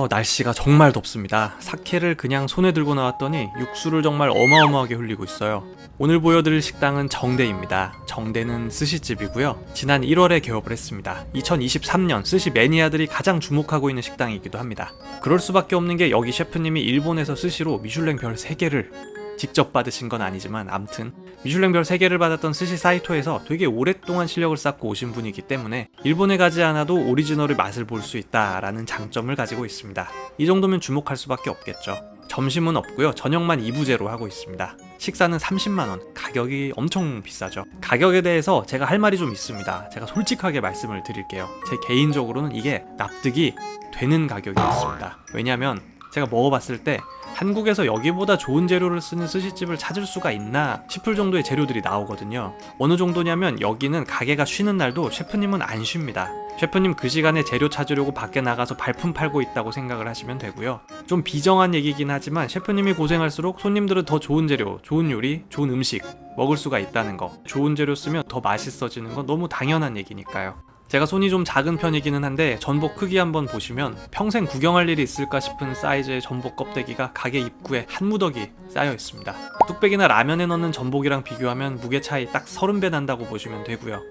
날씨가 정말 덥습니다. 사케를 그냥 손에 들고 나왔더니 육수를 정말 어마어마하게 흘리고 있어요. 오늘 보여드릴 식당은 정대입니다. 정대는 스시집이고요. 지난 1월에 개업을 했습니다. 2023년 스시 매니아들이 가장 주목하고 있는 식당이기도 합니다. 그럴 수밖에 없는 게 여기 셰프님이 일본에서 스시로 미슐랭 별 3개를 직접 받으신 건 아니지만 암튼 미슐랭 별 3개를 받았던 스시 사이토에서 되게 오랫동안 실력을 쌓고 오신 분이기 때문에 일본에 가지 않아도 오리지널의 맛을 볼 수 있다라는 장점을 가지고 있습니다. 이 정도면 주목할 수밖에 없겠죠. 점심은 없고요. 저녁만 2부제로 하고 있습니다. 식사는 30만원, 가격이 엄청 비싸죠. 가격에 대해서 제가 할 말이 좀 있습니다. 제가 솔직하게 말씀을 드릴게요. 제 개인적으로는 이게 납득이 되는 가격이었습니다. 왜냐면 제가 먹어봤을 때 한국에서 여기보다 좋은 재료를 쓰는 스시집을 찾을 수가 있나 싶을 정도의 재료들이 나오거든요. 어느 정도냐면 여기는 가게가 쉬는 날도 셰프님은 안 쉽니다. 셰프님 그 시간에 재료 찾으려고 밖에 나가서 발품 팔고 있다고 생각을 하시면 되고요. 좀 비정한 얘기긴 하지만 셰프님이 고생할수록 손님들은 더 좋은 재료, 좋은 요리, 좋은 음식 먹을 수가 있다는 거. 좋은 재료 쓰면 더 맛있어지는 건 너무 당연한 얘기니까요. 제가 손이 좀 작은 편이기는 한데 전복 크기 한번 보시면 평생 구경할 일이 있을까 싶은 사이즈의 전복 껍데기가 가게 입구에 한 무더기 쌓여 있습니다. 뚝배기나 라면에 넣는 전복이랑 비교하면 무게 차이 딱 30배 난다고 보시면 되고요.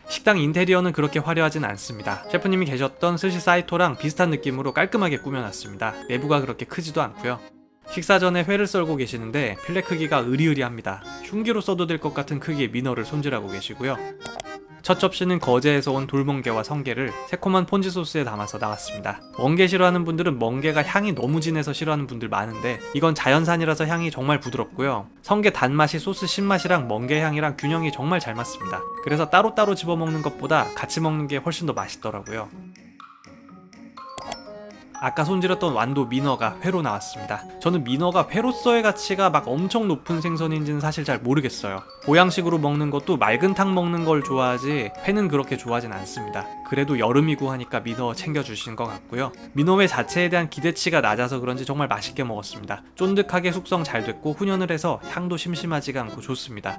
식당 인테리어는 그렇게 화려하진 않습니다. 셰프님이 계셨던 스시 사이토랑 비슷한 느낌으로 깔끔하게 꾸며놨습니다. 내부가 그렇게 크지도 않고요. 식사 전에 회를 썰고 계시는데 필레 크기가 으리으리합니다. 흉기로 써도 될 것 같은 크기의 민어를 손질하고 계시고요. 첫 접시는 거제에서 온 돌멍게와 성게를 새콤한 폰지 소스에 담아서 나왔습니다. 멍게 싫어하는 분들은 멍게가 향이 너무 진해서 싫어하는 분들 많은데 이건 자연산이라서 향이 정말 부드럽고요. 성게 단맛이 소스 신맛이랑 멍게 향이랑 균형이 정말 잘 맞습니다. 그래서 따로따로 집어먹는 것보다 같이 먹는 게 훨씬 더 맛있더라고요. 아까 손질했던 완도 민어가 회로 나왔습니다. 저는 민어가 회로서의 가치가 막 엄청 높은 생선인지는 사실 잘 모르겠어요. 보양식으로 먹는 것도 맑은 탕 먹는 걸 좋아하지 회는 그렇게 좋아하진 않습니다. 그래도 여름이고 하니까 민어 챙겨주신 것 같고요. 민어회 자체에 대한 기대치가 낮아서 그런지 정말 맛있게 먹었습니다. 쫀득하게 숙성 잘 됐고 훈연을 해서 향도 심심하지가 않고 좋습니다.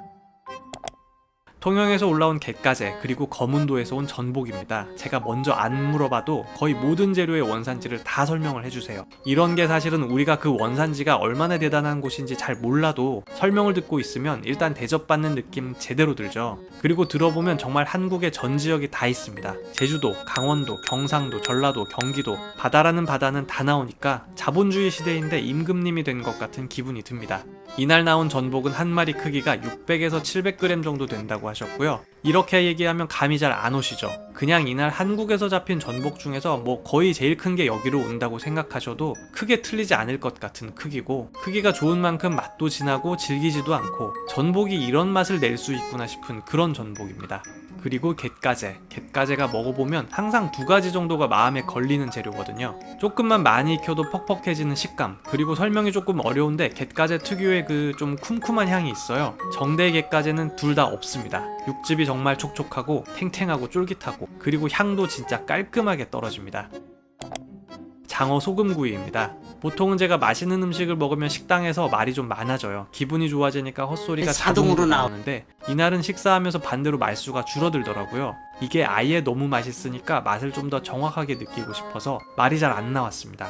통영에서 올라온 갯가재 그리고 거문도에서 온 전복입니다. 제가 먼저 안 물어봐도 거의 모든 재료의 원산지를 다 설명을 해주세요. 이런 게 사실은 우리가 그 원산지가 얼마나 대단한 곳인지 잘 몰라도 설명을 듣고 있으면 일단 대접받는 느낌 제대로 들죠. 그리고 들어보면 정말 한국의 전 지역이 다 있습니다. 제주도, 강원도, 경상도, 전라도, 경기도 바다라는 바다는 다 나오니까 자본주의 시대인데 임금님이 된 것 같은 기분이 듭니다. 이날 나온 전복은 한 마리 크기가 600에서 700g 정도 된다고 하셨고요. 이렇게 얘기하면 감이 잘 안 오시죠? 그냥 이날 한국에서 잡힌 전복 중에서 뭐 거의 제일 큰 게 여기로 온다고 생각하셔도 크게 틀리지 않을 것 같은 크기고 크기가 좋은 만큼 맛도 진하고 질기지도 않고 전복이 이런 맛을 낼 수 있구나 싶은 그런 전복입니다. 그리고 갯가재가 먹어보면 항상 2가지 정도가 마음에 걸리는 재료거든요. 조금만 많이 익혀도 퍽퍽해지는 식감, 그리고 설명이 조금 어려운데 갯가재 특유의 그 좀 쿰쿰한 향이 있어요. 정대의 갯가재는 둘 다 없습니다. 육즙이 정말 촉촉하고 탱탱하고 쫄깃하고 그리고 향도 진짜 깔끔하게 떨어집니다. 장어 소금구이입니다. 보통은 제가 맛있는 음식을 먹으면 식당에서 말이 좀 많아져요. 기분이 좋아지니까 헛소리가 자동으로 나오는데 이날은 식사하면서 반대로 말수가 줄어들더라고요. 이게 아예 너무 맛있으니까 맛을 좀 더 정확하게 느끼고 싶어서 말이 잘 안 나왔습니다.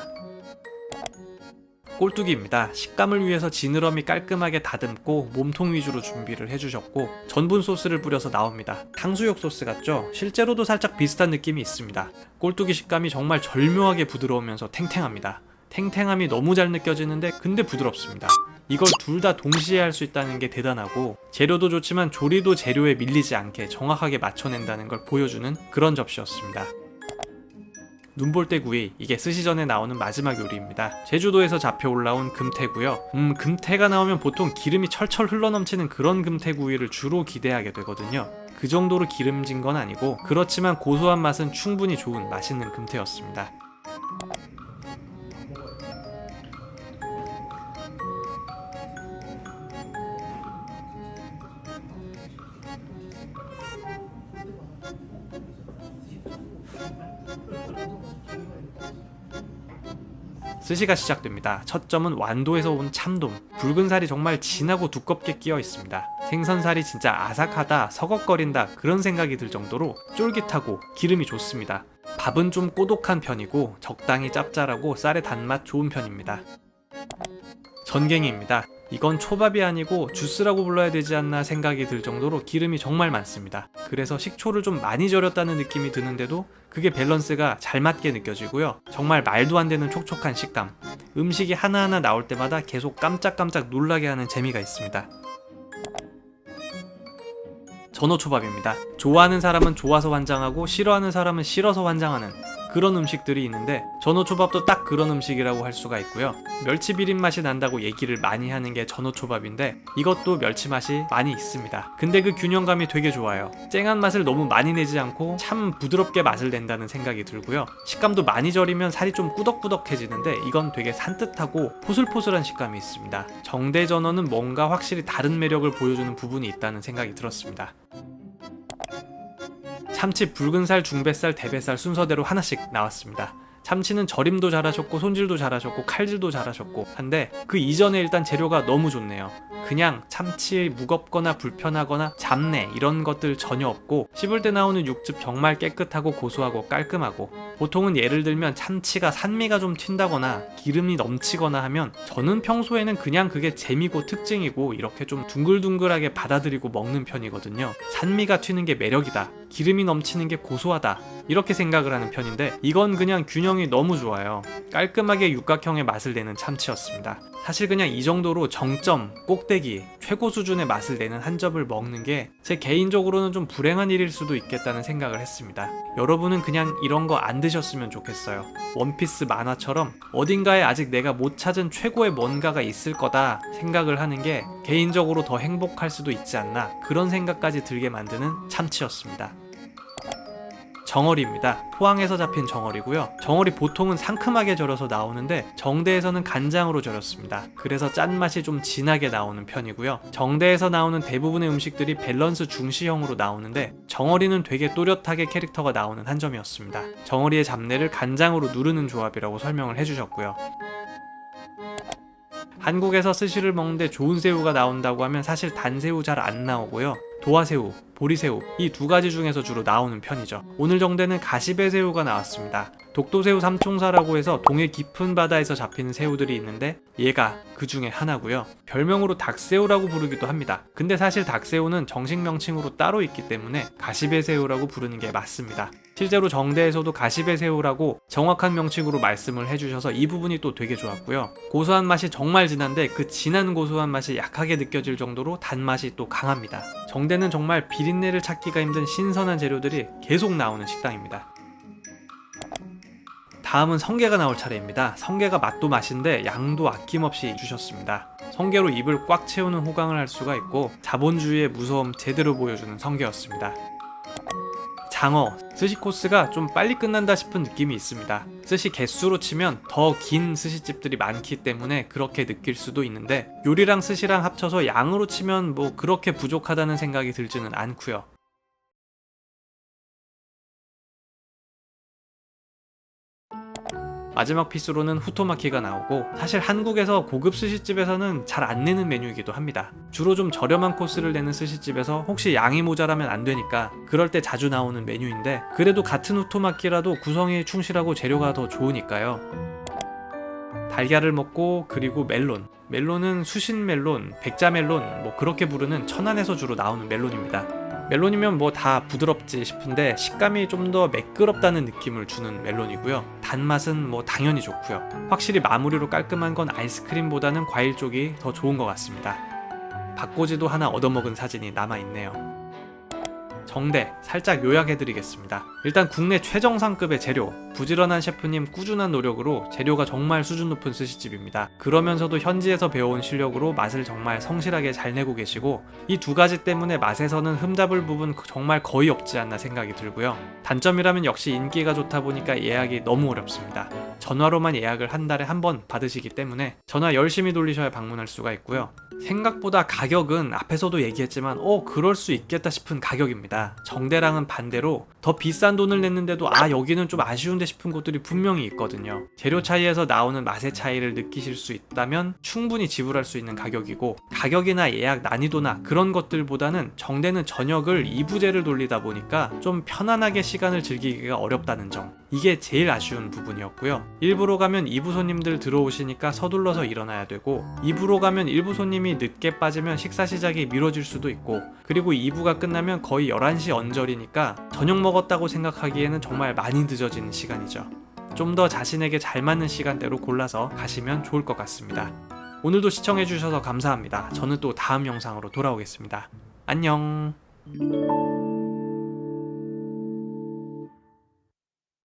꼴뚜기입니다. 식감을 위해서 지느러미 깔끔하게 다듬고 몸통 위주로 준비를 해주셨고 전분 소스를 뿌려서 나옵니다. 탕수육 소스 같죠? 실제로도 살짝 비슷한 느낌이 있습니다. 꼴뚜기 식감이 정말 절묘하게 부드러우면서 탱탱합니다. 탱탱함이 너무 잘 느껴지는데 근데 부드럽습니다. 이걸 둘 다 동시에 할 수 있다는 게 대단하고 재료도 좋지만 조리도 재료에 밀리지 않게 정확하게 맞춰낸다는 걸 보여주는 그런 접시였습니다. 눈볼대구이, 이게 스시전에 나오는 마지막 요리입니다. 제주도에서 잡혀 올라온 금태구요. 금태가 나오면 보통 기름이 철철 흘러넘치는 그런 금태구이를 주로 기대하게 되거든요. 그 정도로 기름진 건 아니고 그렇지만 고소한 맛은 충분히 좋은 맛있는 금태였습니다. 스시가 시작됩니다. 첫 점은 완도에서 온 참돔. 붉은 살이 정말 진하고 두껍게 끼어 있습니다. 생선살이 진짜 아삭하다, 서걱거린다 그런 생각이 들 정도로 쫄깃하고 기름이 좋습니다. 밥은 좀 꼬독한 편이고 적당히 짭짤하고 쌀의 단맛 좋은 편입니다. 전갱이입니다. 이건 초밥이 아니고 주스라고 불러야 되지 않나 생각이 들 정도로 기름이 정말 많습니다. 그래서 식초를 좀 많이 절였다는 느낌이 드는데도 그게 밸런스가 잘 맞게 느껴지고요. 정말 말도 안 되는 촉촉한 식감. 음식이 하나하나 나올 때마다 계속 깜짝깜짝 놀라게 하는 재미가 있습니다. 전어초밥입니다. 좋아하는 사람은 좋아서 환장하고 싫어하는 사람은 싫어서 환장하는 그런 음식들이 있는데 전어초밥도 딱 그런 음식이라고 할 수가 있고요. 멸치 비린 맛이 난다고 얘기를 많이 하는 게 전어초밥인데 이것도 멸치 맛이 많이 있습니다. 근데 그 균형감이 되게 좋아요. 쨍한 맛을 너무 많이 내지 않고 참 부드럽게 맛을 낸다는 생각이 들고요. 식감도 많이 절이면 살이 좀 꾸덕꾸덕해지는데 이건 되게 산뜻하고 포슬포슬한 식감이 있습니다. 정대 전어는 뭔가 확실히 다른 매력을 보여주는 부분이 있다는 생각이 들었습니다. 참치, 붉은살, 중뱃살, 대뱃살 순서대로 하나씩 나왔습니다. 참치는 절임도 잘하셨고 손질도 잘하셨고 칼질도 잘하셨고 한데 그 이전에 일단 재료가 너무 좋네요. 그냥 참치 무겁거나 불편하거나 잡내 이런 것들 전혀 없고 씹을 때 나오는 육즙 정말 깨끗하고 고소하고 깔끔하고 보통은 예를 들면 참치가 산미가 좀 튄다거나 기름이 넘치거나 하면 저는 평소에는 그냥 그게 재미고 특징이고 이렇게 좀 둥글둥글하게 받아들이고 먹는 편이거든요. 산미가 튀는 게 매력이다. 기름이 넘치는 게 고소하다. 이렇게 생각을 하는 편인데 이건 그냥 균형이 너무 좋아요. 깔끔하게 육각형의 맛을 내는 참치였습니다. 사실 그냥 이 정도로 정점, 꼭대기, 최고 수준의 맛을 내는 한 접을 먹는 게 제 개인적으로는 좀 불행한 일일 수도 있겠다는 생각을 했습니다. 여러분은 그냥 이런 거 안 드셨으면 좋겠어요. 원피스 만화처럼 어딘가에 아직 내가 못 찾은 최고의 뭔가가 있을 거다 생각을 하는 게 개인적으로 더 행복할 수도 있지 않나 그런 생각까지 들게 만드는 참치였습니다. 정어리입니다. 포항에서 잡힌 정어리고요. 정어리 보통은 상큼하게 절여서 나오는데 정대에서는 간장으로 절였습니다. 그래서 짠맛이 좀 진하게 나오는 편이고요. 정대에서 나오는 대부분의 음식들이 밸런스 중시형으로 나오는데 정어리는 되게 또렷하게 캐릭터가 나오는 한 점이었습니다. 정어리의 잡내를 간장으로 누르는 조합이라고 설명을 해주셨고요. 한국에서 스시를 먹는데 좋은 새우가 나온다고 하면 사실 단새우 잘 안 나오고요. 도화새우, 보리새우 이 두 가지 중에서 주로 나오는 편이죠. 오늘 정대는 가시배새우가 나왔습니다. 독도새우 삼총사라고 해서 동해 깊은 바다에서 잡히는 새우들이 있는데 얘가 그 중에 하나고요. 별명으로 닭새우라고 부르기도 합니다. 근데 사실 닭새우는 정식 명칭으로 따로 있기 때문에 가시배새우라고 부르는 게 맞습니다. 실제로 정대에서도 가시배새우라고 정확한 명칭으로 말씀을 해주셔서 이 부분이 또 되게 좋았고요. 고소한 맛이 정말 진한데 그 진한 고소한 맛이 약하게 느껴질 정도로 단맛이 또 강합니다. 정대는 정말 비린내를 찾기가 힘든 신선한 재료들이 계속 나오는 식당입니다. 다음은 성게가 나올 차례입니다. 성게가 맛도 맛인데 양도 아낌없이 주셨습니다. 성게로 입을 꽉 채우는 호강을 할 수가 있고 자본주의의 무서움 제대로 보여주는 성게였습니다. 장어, 스시 코스가 좀 빨리 끝난다 싶은 느낌이 있습니다. 스시 개수로 치면 더 긴 스시집들이 많기 때문에 그렇게 느낄 수도 있는데 요리랑 스시랑 합쳐서 양으로 치면 뭐 그렇게 부족하다는 생각이 들지는 않고요. 마지막 피스로는 후토마키가 나오고 사실 한국에서 고급 스시집에서는 잘 안 내는 메뉴이기도 합니다. 주로 좀 저렴한 코스를 내는 스시집에서 혹시 양이 모자라면 안 되니까 그럴 때 자주 나오는 메뉴인데 그래도 같은 후토마키라도 구성이 충실하고 재료가 더 좋으니까요. 달걀을 먹고 그리고 멜론은 수신멜론, 백자멜론 뭐 그렇게 부르는 천안에서 주로 나오는 멜론입니다. 멜론이면 뭐 다 부드럽지 싶은데 식감이 좀 더 매끄럽다는 느낌을 주는 멜론이고요. 단맛은 뭐 당연히 좋고요. 확실히 마무리로 깔끔한 건 아이스크림보다는 과일 쪽이 더 좋은 것 같습니다. 박꼬지도 하나 얻어먹은 사진이 남아있네요. 정대 살짝 요약해드리겠습니다. 일단 국내 최정상급의 재료, 부지런한 셰프님 꾸준한 노력으로 재료가 정말 수준 높은 스시집입니다. 그러면서도 현지에서 배워온 실력으로 맛을 정말 성실하게 잘 내고 계시고 이 두 가지 때문에 맛에서는 흠잡을 부분 정말 거의 없지 않나 생각이 들고요. 단점이라면 역시 인기가 좋다 보니까 예약이 너무 어렵습니다. 전화로만 예약을 한 달에 한 번 받으시기 때문에 전화 열심히 돌리셔야 방문할 수가 있고요. 생각보다 가격은 앞에서도 얘기했지만 그럴 수 있겠다 싶은 가격입니다. 정대랑은 반대로 더 비싼 돈을 냈는데도 여기는 좀 아쉬운데 싶은 곳들이 분명히 있거든요. 재료 차이에서 나오는 맛의 차이를 느끼실 수 있다면 충분히 지불할 수 있는 가격이고 가격이나 예약 난이도나 그런 것들보다는 정대는 저녁을 2부제를 돌리다 보니까 좀 편안하게 시간을 즐기기가 어렵다는 점 이게 제일 아쉬운 부분이었고요. 1부로 가면 2부 손님들 들어오시니까 서둘러서 일어나야 되고, 2부로 가면 1부 손님이 늦게 빠지면 식사 시작이 미뤄질 수도 있고, 그리고 2부가 끝나면 거의 11시 언저리니까 저녁 먹었다고 생각하기에는 정말 많이 늦어지는 시간이죠. 좀 더 자신에게 잘 맞는 시간대로 골라서 가시면 좋을 것 같습니다. 오늘도 시청해주셔서 감사합니다. 저는 또 다음 영상으로 돌아오겠습니다. 안녕.